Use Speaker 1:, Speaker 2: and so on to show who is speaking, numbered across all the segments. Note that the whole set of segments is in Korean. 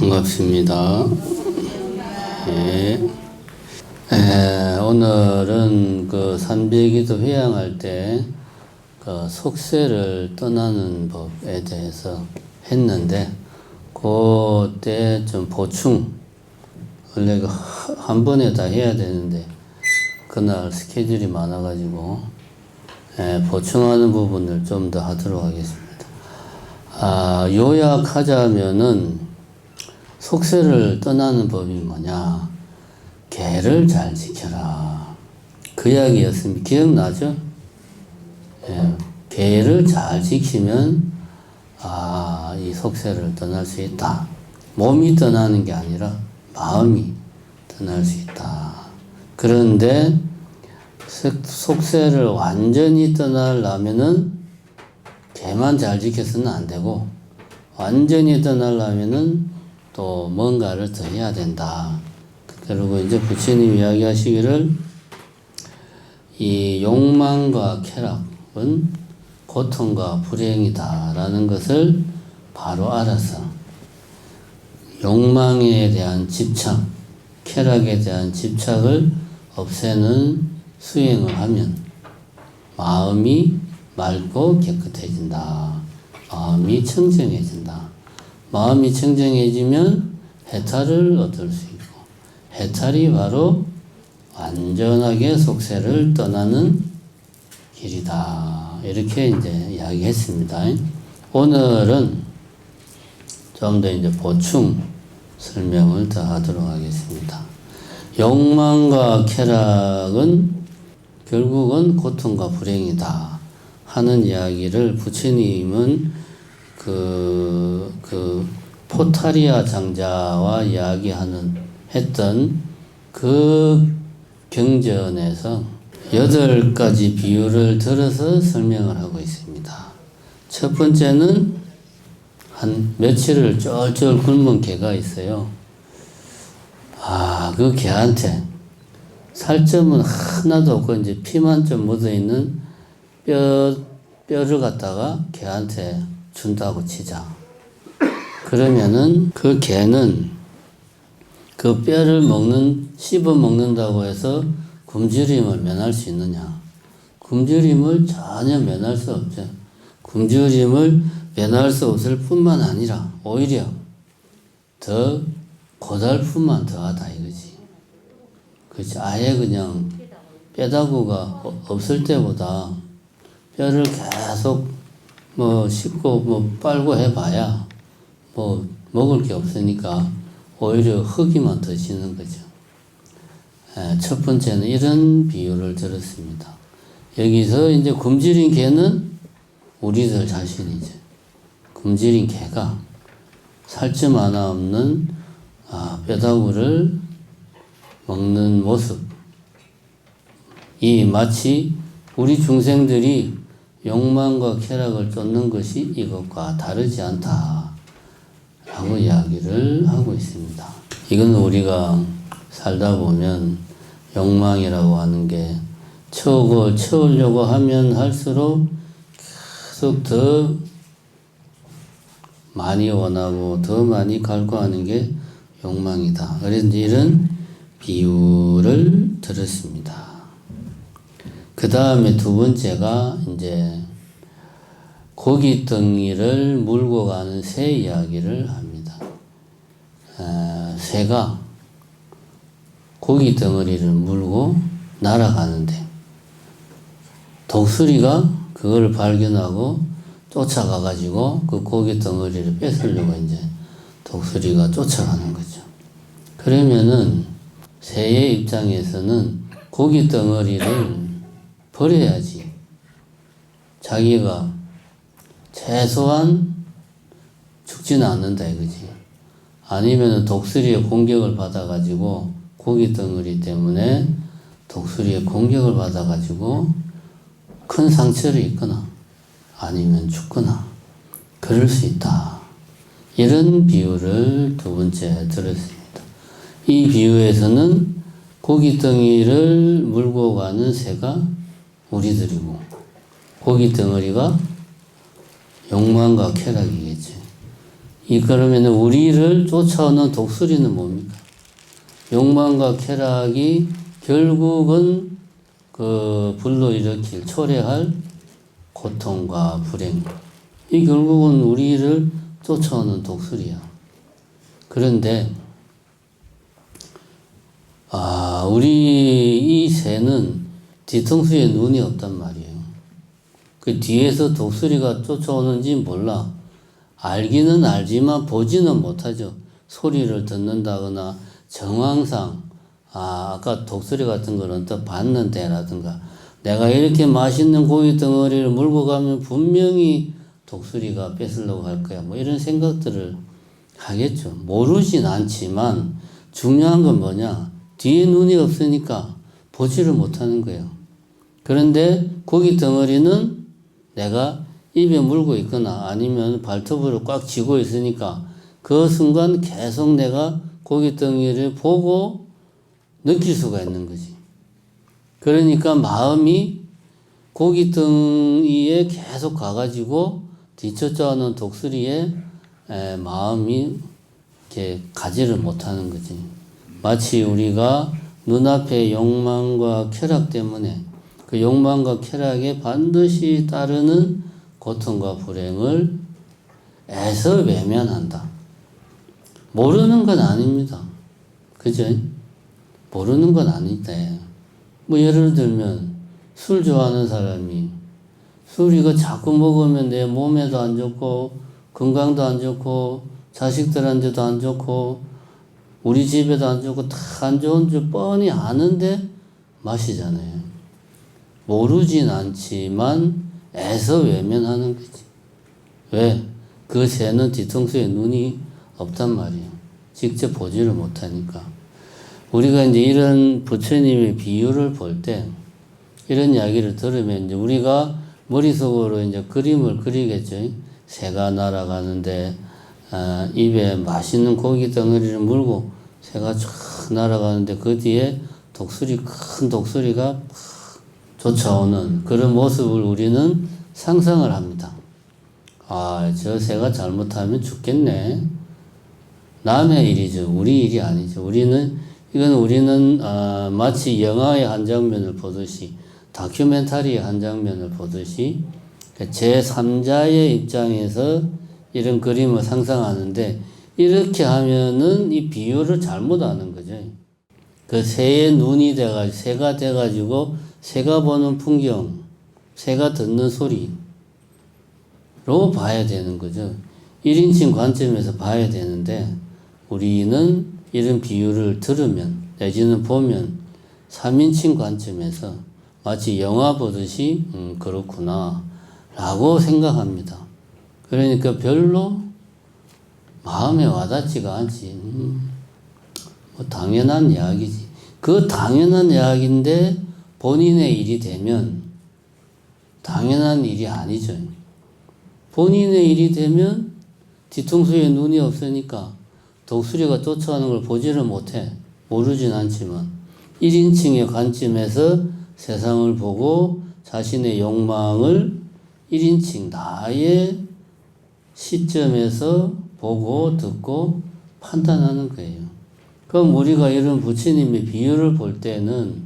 Speaker 1: 반갑습니다. 예. 오늘은 그 산배기도 회양할 때 그 속세를 떠나는 법에 대해서 했는데, 그때 좀 보충, 원래 한 번에 다 해야 되는데, 그날 스케줄이 많아가지고, 보충하는 부분을 좀 더 하도록 하겠습니다. 요약하자면은, 속세를 떠나는 법이 뭐냐? 계를 잘 지켜라. 그 이야기였습니다. 기억나죠? 계를 잘 지키면, 이 속세를 떠날 수 있다. 몸이 떠나는 게 아니라 마음이 떠날 수 있다. 그런데 속세를 완전히 떠나려면은 계만 잘 지켜서는 안 되고, 완전히 떠나려면은 또 뭔가를 더 해야 된다. 그리고 이제 부처님 이야기하시기를, 이 욕망과 쾌락은 고통과 불행이다라는 것을 바로 알아서 욕망에 대한 집착, 쾌락에 대한 집착을 없애는 수행을 하면 마음이 맑고 깨끗해진다. 마음이 청정해진다. 마음이 청정해지면 해탈을 얻을 수 있고, 해탈이 바로 완전하게 속세를 떠나는 길이다. 이렇게 이제 이야기했습니다. 오늘은 좀 더 이제 보충 설명을 더 하도록 하겠습니다. 욕망과 쾌락은 결국은 고통과 불행이다 하는 이야기를 부처님은 포타리아 장자와 했던 그 경전에서 8가지 비유를 들어서 설명을 하고 있습니다. 첫 번째는 한 며칠을 쫄쫄 굶은 개가 있어요. 그 개한테 살점은 하나도 없고 이제 피만 좀 묻어있는 뼈를 갖다가 개한테 준다고 치자. 그러면은 그 개는 그 뼈를 씹어 먹는다고 해서 굶주림을 면할 수 있느냐? 굶주림을 전혀 면할 수 없죠. 굶주림을 면할 수 없을 뿐만 아니라 오히려 더 고달픔만 더하다 이거지. 그렇지. 아예 그냥 뼈다구가 없을 때보다 뼈를 계속 씹고 빨고 해봐야 먹을 게 없으니까 오히려 흙이만 더 지는 거죠. 첫 번째는 이런 비유를 들었습니다. 여기서 이제 굶주린 개는 우리들 자신이죠. 굶주린 개가 살점 하나 없는 뼈다구를 먹는 모습, 이 마치 우리 중생들이 욕망과 쾌락을 쫓는 것이 이것과 다르지 않다 라고 이야기를 하고 있습니다. 이건 우리가 살다 보면 욕망이라고 하는 게 채우려고 하면 할수록 계속 더 많이 원하고 더 많이 갈구하는 게 욕망이다. 그래서 이런 비유를 들었습니다. 그 다음에 두 번째가 이제 고기 덩이를 물고 가는 새 이야기를 합니다. 새가 고기 덩어리를 물고 날아가는데 독수리가 그걸 발견하고 쫓아가가지고 그 고기 덩어리를 뺏으려고 이제 독수리가 쫓아가는 거죠. 그러면은 새의 입장에서는 고기 덩어리를 버려야지. 자기가 최소한 죽지는 않는다 이거지. 아니면 독수리의 공격을 받아가지고 고기 덩어리 때문에 독수리의 공격을 받아가지고 큰 상처를 입거나 아니면 죽거나 그럴 수 있다. 이런 비유를 두 번째 들었습니다. 이 비유에서는 고기 덩이를 물고 가는 새가 우리들이고 고기 덩어리가 욕망과 쾌락이겠지. 그러면 우리를 쫓아오는 독수리는 뭡니까? 욕망과 쾌락이 결국은 그 불러일으킬, 초래할 고통과 불행. 이 결국은 우리를 쫓아오는 독수리야. 그런데, 우리 이 새는 뒤통수에 눈이 없단 말이에요. 그 뒤에서 독수리가 쫓아오는지 몰라. 알기는 알지만 보지는 못하죠. 소리를 듣는다거나 정황상 아까 독수리 같은 거는 또 봤는데라든가 내가 이렇게 맛있는 고기 덩어리를 물고 가면 분명히 독수리가 뺏으려고 할 거야. 뭐 이런 생각들을 하겠죠. 모르진 않지만 중요한 건 뭐냐? 뒤에 눈이 없으니까 보지를 못하는 거예요. 그런데 고기 덩어리는 내가 입에 물고 있거나 아니면 발톱으로 꽉 쥐고 있으니까 그 순간 계속 내가 고기 덩이를 보고 느낄 수가 있는 거지. 그러니까 마음이 고기 덩이에 계속 가가지고 뒤쫓아오는 독수리에 마음이 이렇게 가지를 못하는 거지. 마치 우리가 눈앞의 욕망과 쾌락 때문에 그 욕망과 쾌락에 반드시 따르는 고통과 불행을 애써 외면한다. 모르는 건 아닙니다. 그죠? 모르는 건 아닌데. 뭐 예를 들면 술 좋아하는 사람이 술 이거 자꾸 먹으면 내 몸에도 안 좋고 건강도 안 좋고 자식들한테도 안 좋고 우리 집에도 안 좋고 다 안 좋은 줄 뻔히 아는데 마시잖아요. 모르진 않지만 애써 외면하는 거지. 왜? 그 새는 뒤통수에 눈이 없단 말이에요. 직접 보지를 못하니까. 우리가 이제 이런 부처님의 비유를 볼 때, 이런 이야기를 들으면 이제 우리가 머릿속으로 이제 그림을 그리겠죠. 새가 날아가는데, 입에 맛있는 고기 덩어리를 물고 새가 쫙 날아가는데 그 뒤에 큰 독수리가 쫓아오는 그런 모습을 우리는 상상을 합니다. 저 새가 잘못하면 죽겠네. 남의 일이죠. 우리 일이 아니죠. 우리는 마치 영화의 한 장면을 보듯이 다큐멘터리의 한 장면을 보듯이 제3자의 입장에서 이런 그림을 상상하는데 이렇게 하면은 이 비유를 잘못하는 거죠. 그 새의 눈이 돼가지고 새가 돼가지고 새가 보는 풍경, 새가 듣는 소리로 봐야 되는 거죠. 1인칭 관점에서 봐야 되는데 우리는 이런 비유를 들으면 내지는 보면 3인칭 관점에서 마치 영화 보듯이 그렇구나 라고 생각합니다. 그러니까 별로 마음에 와닿지가 않지. 뭐 당연한 이야기지. 그 당연한 이야기인데 본인의 일이 되면 당연한 일이 아니죠. 본인의 일이 되면 뒤통수에 눈이 없으니까 독수리가 쫓아오는 걸 보지를 못해. 모르진 않지만 1인칭의 관점에서 세상을 보고 자신의 욕망을 1인칭 나의 시점에서 보고 듣고 판단하는 거예요. 그럼 우리가 이런 부처님의 비유를 볼 때는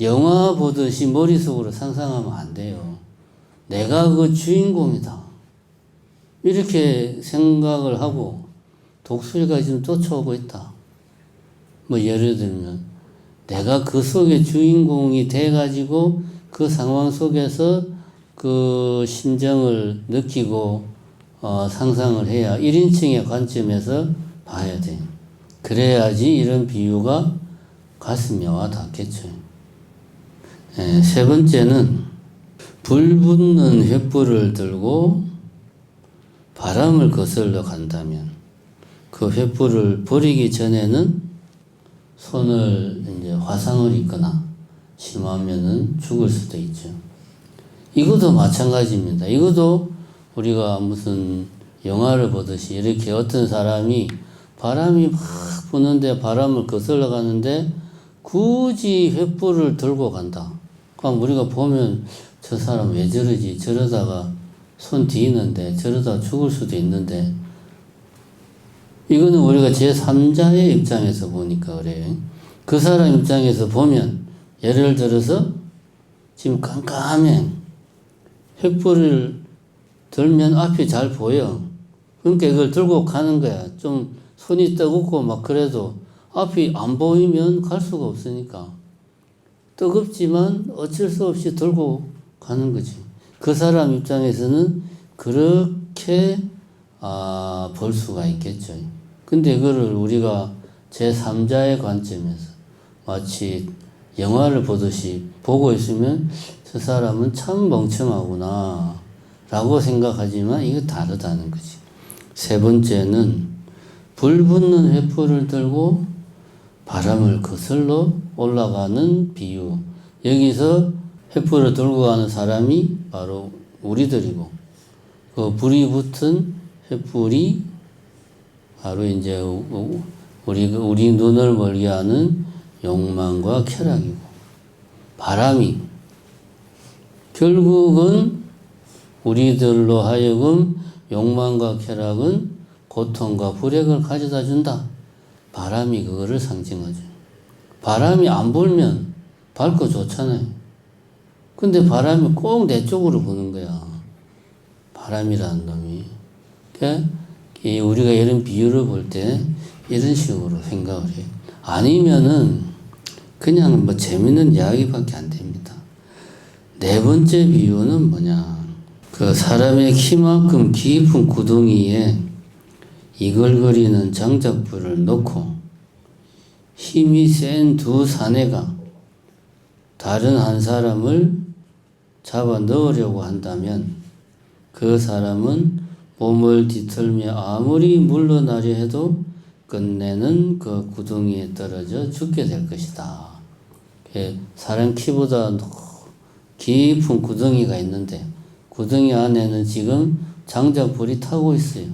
Speaker 1: 영화 보듯이 머릿속으로 상상하면 안 돼요. 내가 그 주인공이다. 이렇게 생각을 하고 독수리가 지금 쫓아오고 있다. 뭐 예를 들면 내가 그 속의 주인공이 돼가지고 그 상황 속에서 그 심정을 느끼고 상상을 해야 1인칭의 관점에서 봐야 돼. 그래야지 이런 비유가 가슴에 와 닿겠죠. 세 번째는 불 붙는 횃불을 들고 바람을 거슬러 간다면 그 횃불을 버리기 전에는 손을 이제 화상을 입거나 심하면은 죽을 수도 있죠. 이것도 마찬가지입니다. 이것도 우리가 무슨 영화를 보듯이 이렇게 어떤 사람이 바람이 막 부는데 바람을 거슬러 가는데 굳이 횃불을 들고 간다. 그럼 우리가 보면 저 사람 왜 저러지? 저러다가 손 뒤는데 저러다 죽을 수도 있는데 이거는 우리가 제3자의 입장에서 보니까 그래요. 그 사람 입장에서 보면 예를 들어서 지금 깜깜해. 횃불을 들면 앞이 잘 보여. 그러니까 이걸 들고 가는 거야. 좀 손이 뜨겁고 막 그래도 앞이 안 보이면 갈 수가 없으니까. 뜨겁지만 어쩔 수 없이 들고 가는 거지. 그 사람 입장에서는 그렇게 볼 수가 있겠죠. 근데 이거를 우리가 제3자의 관점에서 마치 영화를 보듯이 보고 있으면 저 사람은 참 멍청하구나 라고 생각하지만 이거 다르다는 거지. 세 번째는 불 붙는 횃불을 들고 바람을 거슬러 올라가는 비유. 여기서 횃불을 들고 가는 사람이 바로 우리들이고, 그 불이 붙은 횃불이 바로 이제 우리 눈을 멀게 하는 욕망과 쾌락이고, 바람이 결국은 우리들로 하여금 욕망과 쾌락은 고통과 불행을 가져다 준다. 바람이 그거를 상징하죠. 바람이 안 불면 밝고 좋잖아요. 근데 바람이 꼭 내 쪽으로 부는 거야. 바람이라는 놈이. 그러니까 우리가 이런 비유를 볼 때 이런 식으로 생각을 해요. 아니면은 그냥 뭐 재밌는 이야기밖에 안 됩니다. 네 번째 비유는 뭐냐. 그 사람의 키만큼 깊은 구덩이에 이글거리는 장작불을 넣고 힘이 센 두 사내가 다른 한 사람을 잡아 넣으려고 한다면 그 사람은 몸을 뒤틀며 아무리 물러나려 해도 끝내는 그 구덩이에 떨어져 죽게 될 것이다. 사람 키보다 깊은 구덩이가 있는데 구덩이 안에는 지금 장작불이 타고 있어요.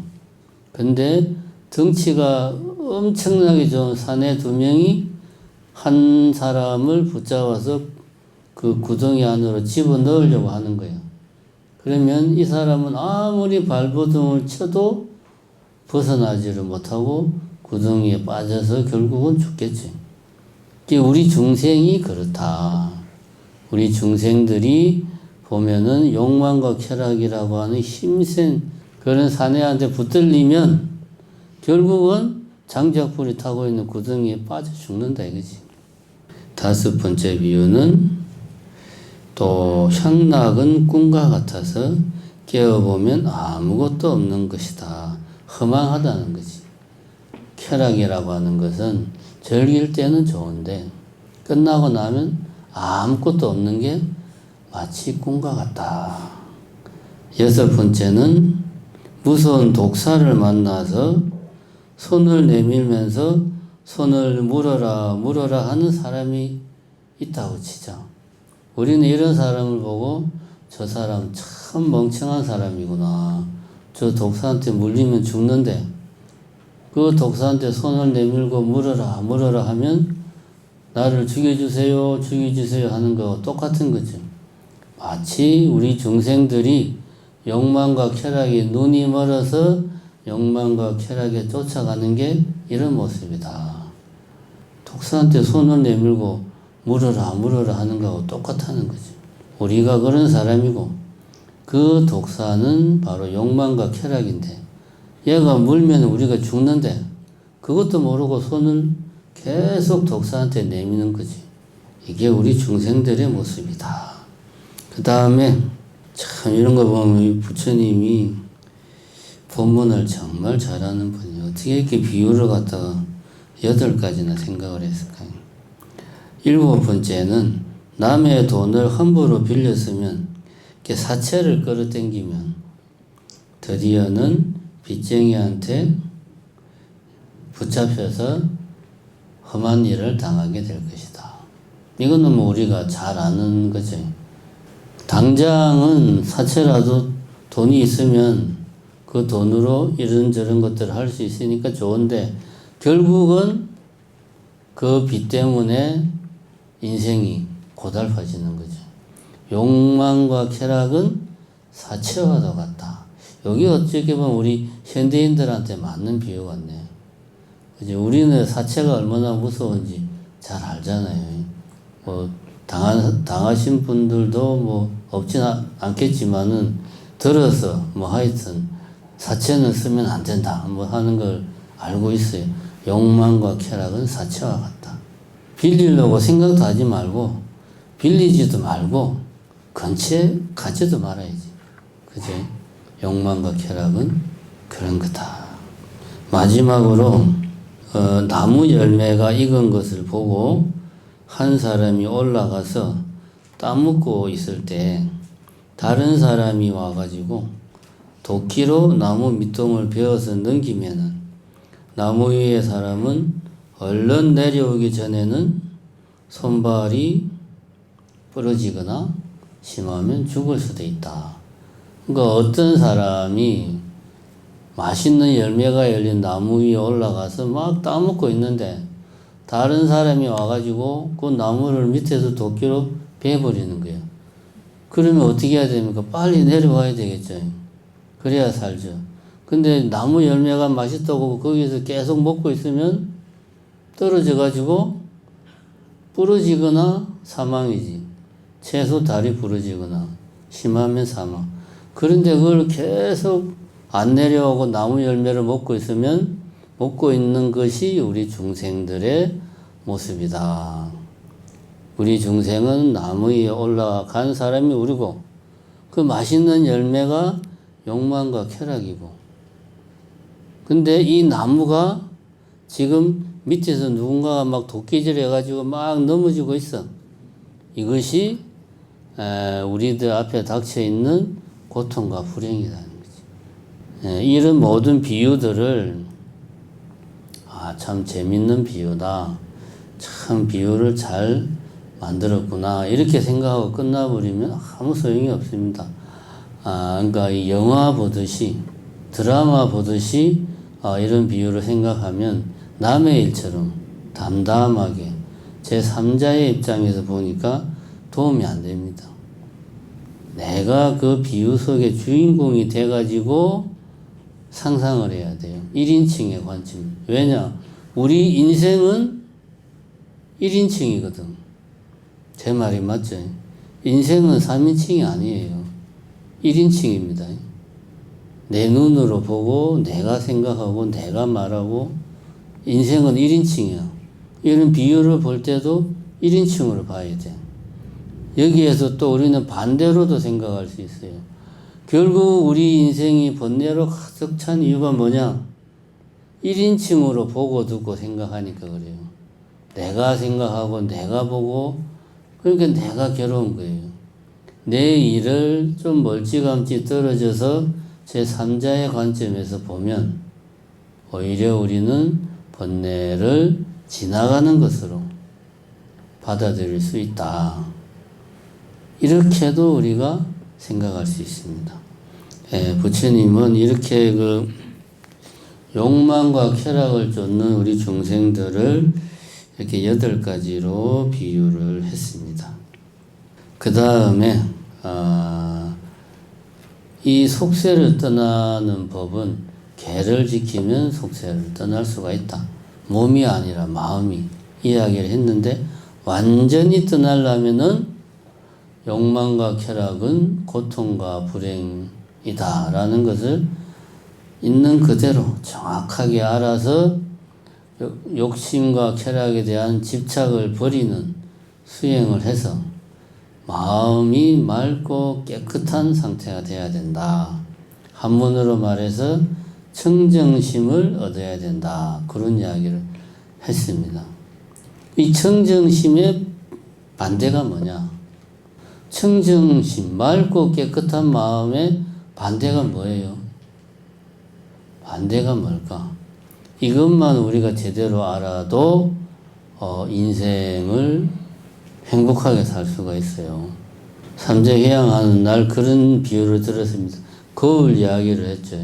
Speaker 1: 근데 덩치가 엄청나게 좋은 사내 두 명이 한 사람을 붙잡아서 그 구덩이 안으로 집어넣으려고 하는 거예요. 그러면 이 사람은 아무리 발버둥을 쳐도 벗어나지를 못하고 구덩이에 빠져서 결국은 죽겠지. 우리 중생이 그렇다. 우리 중생들이 보면은 욕망과 쾌락이라고 하는 힘센 그런 사내한테 붙들리면 결국은 장작불이 타고 있는 구덩이에 빠져 죽는다 이거지. 다섯 번째 비유는 또 향락은 꿈과 같아서 깨어보면 아무것도 없는 것이다. 허망하다는 거지. 쾌락이라고 하는 것은 즐길 때는 좋은데 끝나고 나면 아무것도 없는 게 마치 꿈과 같다. 여섯 번째는 무서운 독사를 만나서 손을 내밀면서 손을 물어라 물어라 하는 사람이 있다고 치자. 우리는 이런 사람을 보고 저 사람 참 멍청한 사람이구나. 저 독사한테 물리면 죽는데 그 독사한테 손을 내밀고 물어라 물어라 하면 나를 죽여주세요 죽여주세요 하는 거 똑같은 거죠. 마치 우리 중생들이 욕망과 쾌락이 눈이 멀어서 욕망과 쾌락에 쫓아가는 게 이런 모습이다. 독사한테 손을 내밀고 물어라 물어라 하는 거하고 똑같다는 거지. 우리가 그런 사람이고 그 독사는 바로 욕망과 쾌락인데 얘가 물면 우리가 죽는데 그것도 모르고 손을 계속 독사한테 내미는 거지. 이게 우리 중생들의 모습이다. 그 다음에 참 이런 거 보면 부처님이 본문을 정말 잘하는 분이 어떻게 이렇게 비유를 갖다가 8가지나 생각을 했을까요? 7번째는 남의 돈을 함부로 빌렸으면 이렇게 사채를 끌어당기면 드디어는 빚쟁이한테 붙잡혀서 험한 일을 당하게 될 것이다. 이거는 뭐 우리가 잘 아는 거지. 당장은 사채라도 돈이 있으면 그 돈으로 이런저런 것들을 할 수 있으니까 좋은데 결국은 그 빚 때문에 인생이 고달파지는 거죠. 욕망과 쾌락은 사채와도 같다. 여기 어떻게 보면 우리 현대인들한테 맞는 비유 같네. 그지? 우리는 사체가 얼마나 무서운지 잘 알잖아요. 뭐, 당하신 분들도 뭐, 없지는 않겠지만은, 들어서, 뭐, 하여튼, 사체는 쓰면 안 된다. 뭐 하는 걸 알고 있어요. 욕망과 쾌락은 사체와 같다. 빌리려고 생각도 하지 말고, 빌리지도 말고, 근처에 가지도 말아야지. 그지? 욕망과 쾌락은 그런 거다. 마지막으로, 나무 열매가 익은 것을 보고 한 사람이 올라가서 따먹고 있을 때 다른 사람이 와가지고 도끼로 나무 밑동을 베어서 넘기면은 나무 위의 사람은 얼른 내려오기 전에는 손발이 부러지거나 심하면 죽을 수도 있다. 그러니까 어떤 사람이 맛있는 열매가 열린 나무 위에 올라가서 막 따먹고 있는데 다른 사람이 와가지고 그 나무를 밑에서 도끼로 베어버리는 거예요. 그러면 어떻게 해야 됩니까? 빨리 내려와야 되겠죠. 그래야 살죠. 근데 나무 열매가 맛있다고 거기서 계속 먹고 있으면 떨어져가지고 부러지거나 사망이지. 최소 다리 부러지거나 심하면 사망. 그런데 그걸 계속 안 내려오고 나무 열매를 먹고 있으면 먹고 있는 것이 우리 중생들의 모습이다. 우리 중생은 나무 위에 올라간 사람이 우리고 그 맛있는 열매가 욕망과 쾌락이고 근데 이 나무가 지금 밑에서 누군가가 막 도끼질 해가지고 막 넘어지고 있어. 이것이 우리들 앞에 닥쳐 있는 고통과 불행이라는 거지. 이런 모든 비유들을 참 재밌는 비유다. 참 비유를 잘 만들었구나. 이렇게 생각하고 끝나버리면 아무 소용이 없습니다. 그러니까 이 영화 보듯이 드라마 보듯이 이런 비유를 생각하면 남의 일처럼 담담하게 제3자의 입장에서 보니까 도움이 안 됩니다. 내가 그 비유 속의 주인공이 돼가지고 상상을 해야 돼요. 1인칭의 관점. 왜냐? 우리 인생은 1인칭이거든. 제 말이 맞죠? 인생은 3인칭이 아니에요. 1인칭입니다. 내 눈으로 보고 내가 생각하고 내가 말하고 인생은 1인칭이야. 이런 비유를 볼 때도 1인칭으로 봐야 돼. 여기에서 또 우리는 반대로도 생각할 수 있어요. 결국 우리 인생이 번뇌로 가득 찬 이유가 뭐냐? 1인칭으로 보고 듣고 생각하니까 그래요. 내가 생각하고 내가 보고 그러니까 내가 괴로운 거예요. 내 일을 좀 멀찌감치 떨어져서 제3자의 관점에서 보면 오히려 우리는 번뇌를 지나가는 것으로 받아들일 수 있다. 이렇게도 우리가 생각할 수 있습니다. 부처님은 이렇게 그 욕망과 쾌락을 쫓는 우리 중생들을 이렇게 8가지로 비유를 했습니다. 그 다음에 이 속세를 떠나는 법은 개를 지키면 속세를 떠날 수가 있다. 몸이 아니라 마음이 이야기를 했는데 완전히 떠나려면은 욕망과 쾌락은 고통과 불행이다 라는 것을 있는 그대로 정확하게 알아서 욕심과 쾌락에 대한 집착을 버리는 수행을 해서 마음이 맑고 깨끗한 상태가 돼야 된다. 한문으로 말해서 청정심을 얻어야 된다. 그런 이야기를 했습니다. 이 청정심의 반대가 뭐냐? 청정심, 맑고 깨끗한 마음의 반대가 뭐예요? 반대가 뭘까? 이것만 우리가 제대로 알아도 인생을 행복하게 살 수가 있어요. 삼재해양하는 날 그런 비유를 들었습니다. 거울 이야기를 했죠.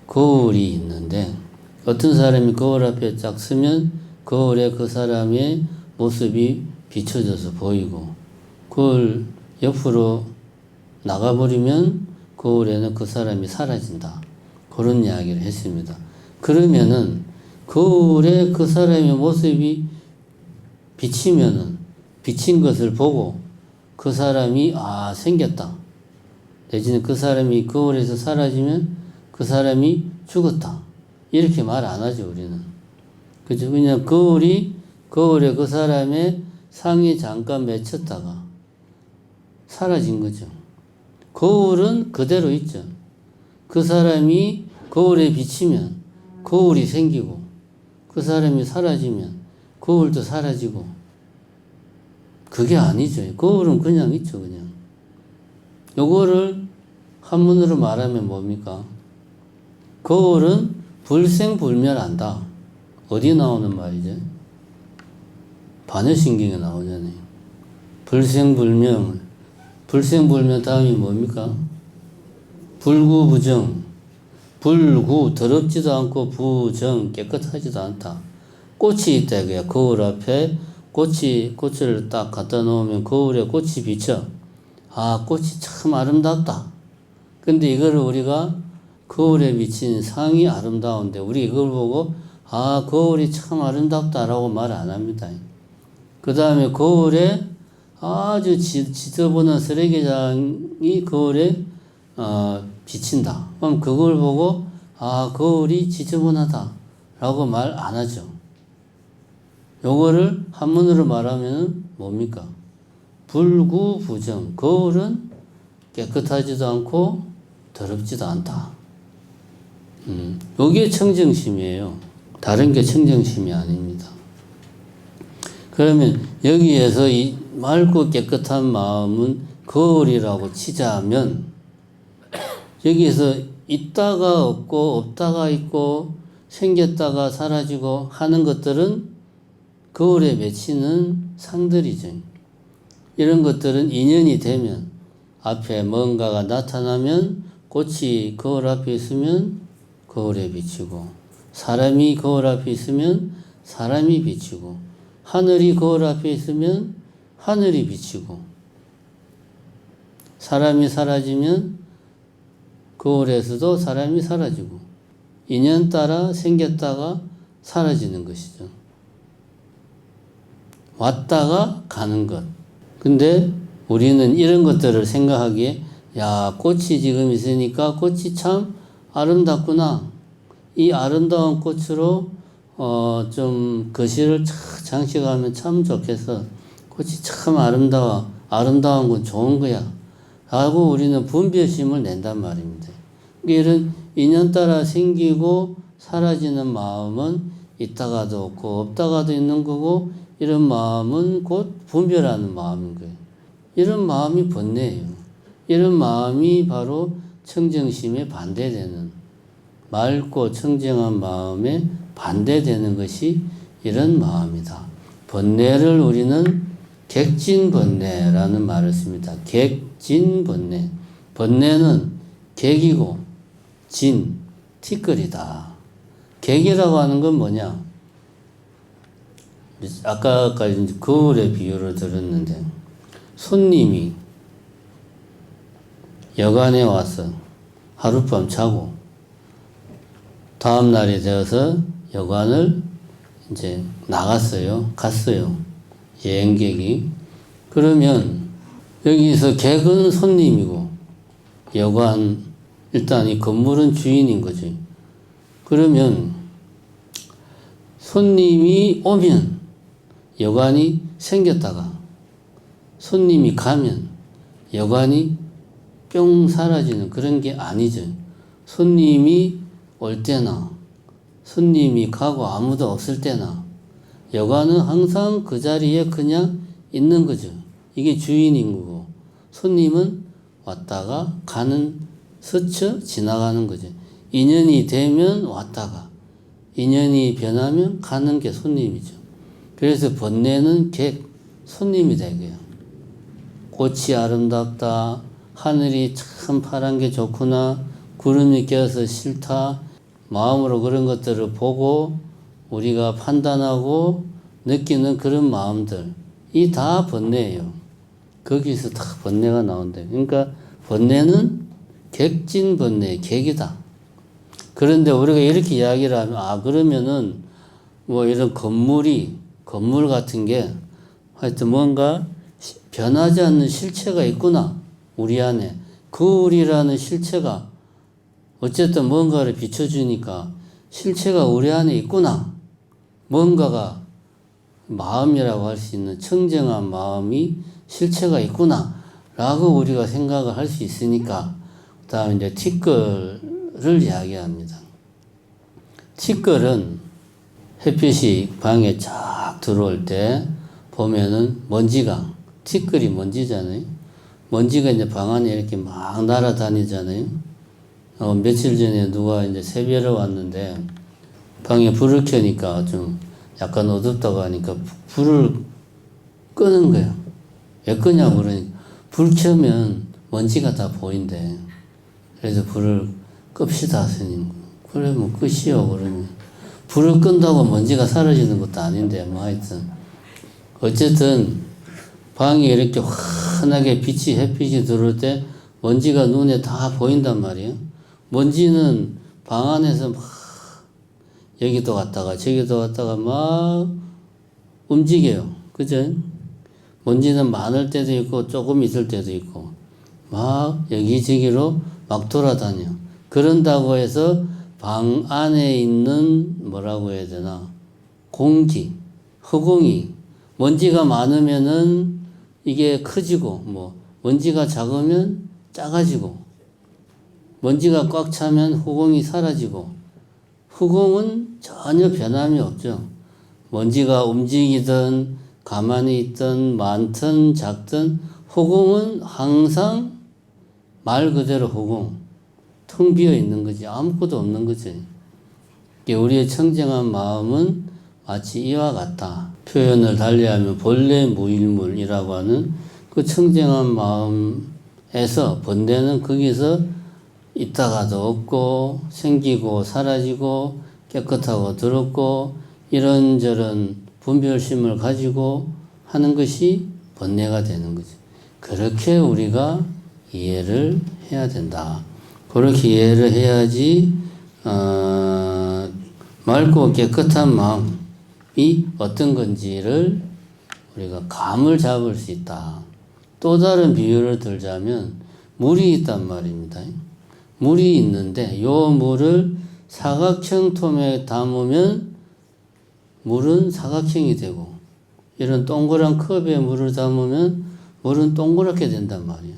Speaker 1: 거울이 있는데 어떤 사람이 거울 앞에 딱 서면 거울에 그 사람의 모습이 비춰져서 보이고 거울 옆으로 나가버리면 거울에는 그 사람이 사라진다. 그런 이야기를 했습니다. 그러면은 거울에 그 사람의 모습이 비치면은 비친 것을 보고 그 사람이 생겼다. 내지는 그 사람이 거울에서 사라지면 그 사람이 죽었다. 이렇게 말 안 하죠, 우리는. 그죠? 그냥 거울에 그 사람의 상이 잠깐 맺혔다가 사라진 거죠. 거울은 그대로 있죠. 그 사람이 거울에 비치면 거울이 생기고 그 사람이 사라지면 거울도 사라지고 그게 아니죠. 거울은 그냥 있죠, 그냥. 요거를 한문으로 말하면 뭡니까? 거울은 불생불멸한다. 어디에 나오는 말이죠? 반여신경에 나오잖아요. 불생불멸. 불생불멸 다음이 뭡니까? 불구부정. 불구, 더럽지도 않고 부정, 깨끗하지도 않다. 꽃이 있다 이거야. 거울 앞에 꽃을 딱 갖다 놓으면 거울에 꽃이 비쳐. 꽃이 참 아름답다. 근데 이거를 우리가 거울에 비친 상이 아름다운데 우리 이걸 보고 거울이 참 아름답다라고 말 안 합니다. 그 다음에 거울에 아주 지저분한 쓰레기장이 거울에 비친다. 그럼 그걸 보고 거울이 지저분하다 라고 말 안 하죠. 요거를 한문으로 말하면 뭡니까? 불구부정. 거울은 깨끗하지도 않고 더럽지도 않다. 요게 청정심이에요. 다른 게 청정심이 아닙니다. 그러면 여기에서 이 맑고 깨끗한 마음은 거울이라고 치자면 여기에서 있다가 없고 없다가 있고 생겼다가 사라지고 하는 것들은 거울에 맺히는 상들이죠. 이런 것들은 인연이 되면 앞에 뭔가가 나타나면 꽃이 거울 앞에 있으면 거울에 비치고 사람이 거울 앞에 있으면 사람이 비치고 하늘이 거울 앞에 있으면 하늘이 비치고 사람이 사라지면 거울에서도 사람이 사라지고 인연 따라 생겼다가 사라지는 것이죠. 왔다가 가는 것. 근데 우리는 이런 것들을 생각하기에 꽃이 지금 있으니까 꽃이 참 아름답구나. 이 아름다운 꽃으로 좀 거실을 장식하면 참 좋겠어. 꽃이 참 아름다워. 아름다운 건 좋은 거야. 라고 우리는 분별심을 낸단 말입니다. 이런 인연 따라 생기고 사라지는 마음은 있다가도 없고 없다가도 있는 거고 이런 마음은 곧 분별하는 마음인 거예요. 이런 마음이 번뇌예요. 이런 마음이 바로 청정심에 반대되는 맑고 청정한 마음에 반대되는 것이 이런 마음이다. 번뇌를 우리는 객진번뇌라는 말을 씁니다. 객진번뇌. 번뇌는 객이고 진, 티끌이다. 객이라고 하는 건 뭐냐? 아까까지 거울의 비유를 들었는데 손님이 여관에 와서 하룻밤 자고 다음 날이 되어서 여관을 이제 갔어요. 여행객이. 그러면 여기서 객은 손님이고 여관, 일단 이 건물은 주인인 거지. 그러면 손님이 오면 여관이 생겼다가 손님이 가면 여관이 뿅 사라지는 그런 게 아니죠. 손님이 올 때나 손님이 가고 아무도 없을 때나 여관은 항상 그 자리에 그냥 있는 거죠. 이게 주인인 거고 손님은 왔다가 가는 스쳐 지나가는 거죠. 인연이 되면 왔다가 인연이 변하면 가는 게 손님이죠. 그래서 번뇌는 객, 손님이 되고요. 꽃이 아름답다. 하늘이 참 파란 게 좋구나. 구름이 껴서 싫다. 마음으로 그런 것들을 보고 우리가 판단하고 느끼는 그런 마음들. 이 다 번뇌예요. 거기서 다 번뇌가 나온대. 그러니까 번뇌는 객진 번뇌, 객이다. 그런데 우리가 이렇게 이야기를 하면 그러면은 뭐 이런 건물 같은 게 하여튼 뭔가 변하지 않는 실체가 있구나. 우리 안에. 그 우리라는 실체가 어쨌든 뭔가를 비춰주니까 실체가 우리 안에 있구나. 뭔가가 마음이라고 할 수 있는 청정한 마음이 실체가 있구나. 라고 우리가 생각을 할 수 있으니까 그 다음에 이제 티끌을 이야기합니다. 티끌은 햇빛이 방에 쫙 들어올 때 보면은 먼지가, 티끌이 먼지잖아요. 먼지가 이제 방 안에 이렇게 막 날아다니잖아요. 며칠 전에 누가 이제 새별에 왔는데 방에 불을 켜니까 좀 약간 어둡다고 하니까 불을 끄는 거예요. 왜 끄냐고 그러니까 불 켜면 먼지가 다 보인대. 그래서 불을 끕시다 스님. 그래 뭐 끄시오 그러면 불을 끈다고 먼지가 사라지는 것도 아닌데 뭐 하여튼 어쨌든 방에 이렇게 환하게 햇빛이 들어올 때 먼지가 눈에 다 보인단 말이에요. 먼지는 방 안에서 막 여기도 갔다가 저기도 갔다가 막 움직여요. 그죠? 먼지는 많을 때도 있고 조금 있을 때도 있고 막 여기저기로 막 돌아다녀. 그런다고 해서 방 안에 있는 뭐라고 해야 되나 공기, 허공이 먼지가 많으면은 이게 커지고 뭐 먼지가 작으면 작아지고 먼지가 꽉 차면 허공이 사라지고 허공은 전혀 변함이 없죠. 먼지가 움직이든 가만히 있든 많든 작든 허공은 항상 말 그대로 허공, 텅 비어 있는 거지. 아무것도 없는 거지. 우리의 청정한 마음은 마치 이와 같다. 표현을 달리하면 본래 무일물이라고 하는 그 청정한 마음에서 번뇌는 거기서 있다가도 없고 생기고 사라지고 깨끗하고 더럽고 이런저런 분별심을 가지고 하는 것이 번뇌가 되는 거지. 그렇게 우리가 이해를 해야 된다. 그렇게 이해를 해야지 맑고 깨끗한 마음이 어떤 건지를 우리가 감을 잡을 수 있다. 또 다른 비유를 들자면 물이 있단 말입니다. 물이 있는데 요 물을 사각형 통에 담으면 물은 사각형이 되고 이런 동그란 컵에 물을 담으면 물은 동그랗게 된단 말이에요.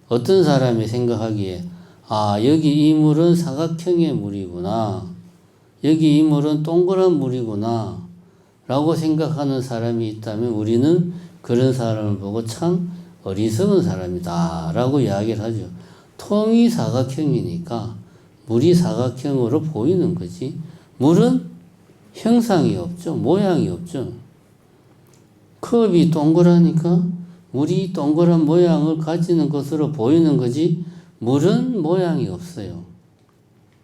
Speaker 1: 어떤 사람이 생각하기에 여기 이 물은 사각형의 물이구나. 여기 이 물은 동그란 물이구나. 라고 생각하는 사람이 있다면 우리는 그런 사람을 보고 참 어리석은 사람이다. 라고 이야기를 하죠. 통이 사각형이니까 물이 사각형으로 보이는 거지. 물은 형상이 없죠. 모양이 없죠. 컵이 동그라니까 물이 동그란 모양을 가지는 것으로 보이는 거지 물은 모양이 없어요.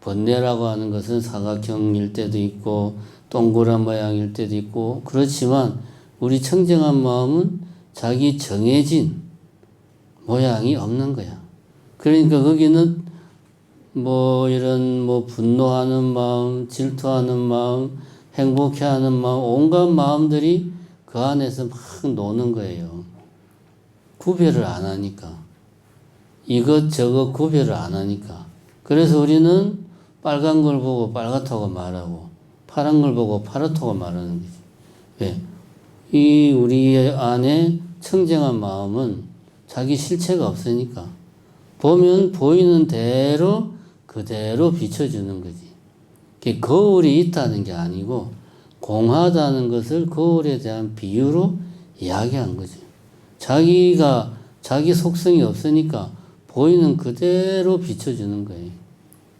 Speaker 1: 번뇌라고 하는 것은 사각형일 때도 있고 동그란 모양일 때도 있고 그렇지만 우리 청정한 마음은 자기 정해진 모양이 없는 거야. 그러니까 거기는 뭐 이런 뭐 분노하는 마음, 질투하는 마음, 행복해하는 마음, 온갖 마음들이 그 안에서 막 노는 거예요. 구별을 안 하니까. 이것저것 구별을 안 하니까. 그래서 우리는 빨간 걸 보고 빨갛다고 말하고 파란 걸 보고 파랗다고 말하는 거지. 왜? 이 우리 안에 청정한 마음은 자기 실체가 없으니까 보면 보이는 대로 그대로 비춰주는 거지. 거울이 있다는 게 아니고 공하다는 것을 거울에 대한 비유로 이야기한 거죠. 자기 속성이 없으니까 보이는 그대로 비춰주는 거예요.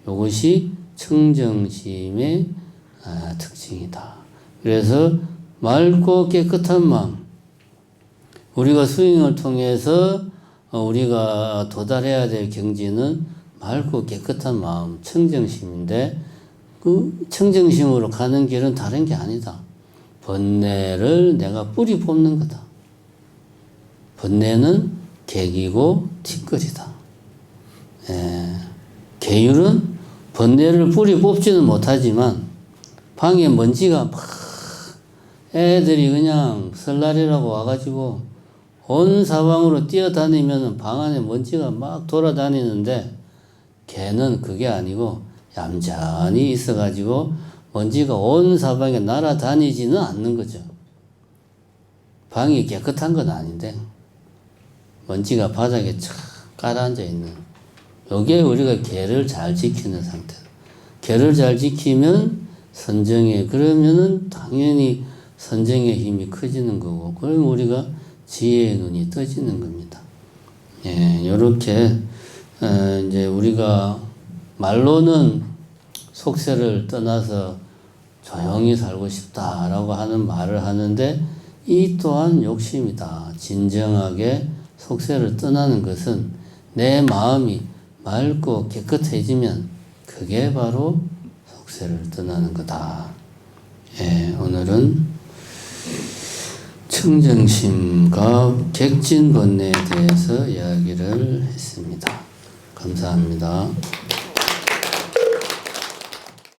Speaker 1: 이것이 청정심의 특징이다. 그래서 맑고 깨끗한 마음, 우리가 수행을 통해서 우리가 도달해야 될 경지는 맑고 깨끗한 마음, 청정심인데 그 청정심으로 가는 길은 다른 게 아니다. 번뇌를 내가 뿌리 뽑는 거다. 번뇌는 객이고 티끌이다. 계율은 번뇌를 뿌리 뽑지는 못하지만 방에 먼지가 막 애들이 그냥 설날이라고 와가지고 온 사방으로 뛰어다니면 방 안에 먼지가 막 돌아다니는데 개는 그게 아니고 얌전히 있어가지고 먼지가 온 사방에 날아다니지는 않는 거죠. 방이 깨끗한 건 아닌데 먼지가 바닥에 착 깔아앉아 있는, 요게 우리가 개를 잘 지키는 상태. 개를 잘 지키면 선정에, 그러면은 당연히 선정의 힘이 커지는 거고, 그럼 우리가 지혜의 눈이 떠지는 겁니다. 예, 요렇게 이제 우리가 말로는 속세를 떠나서 조용히 살고 싶다라고 하는 말을 하는데, 이 또한 욕심이다. 진정하게 속세를 떠나는 것은 내 마음이 맑고 깨끗해지면 그게 바로 속세를 떠나는 거다. 예, 오늘은 청정심과 객진번뇌에 대해서 이야기를 했습니다. 감사합니다.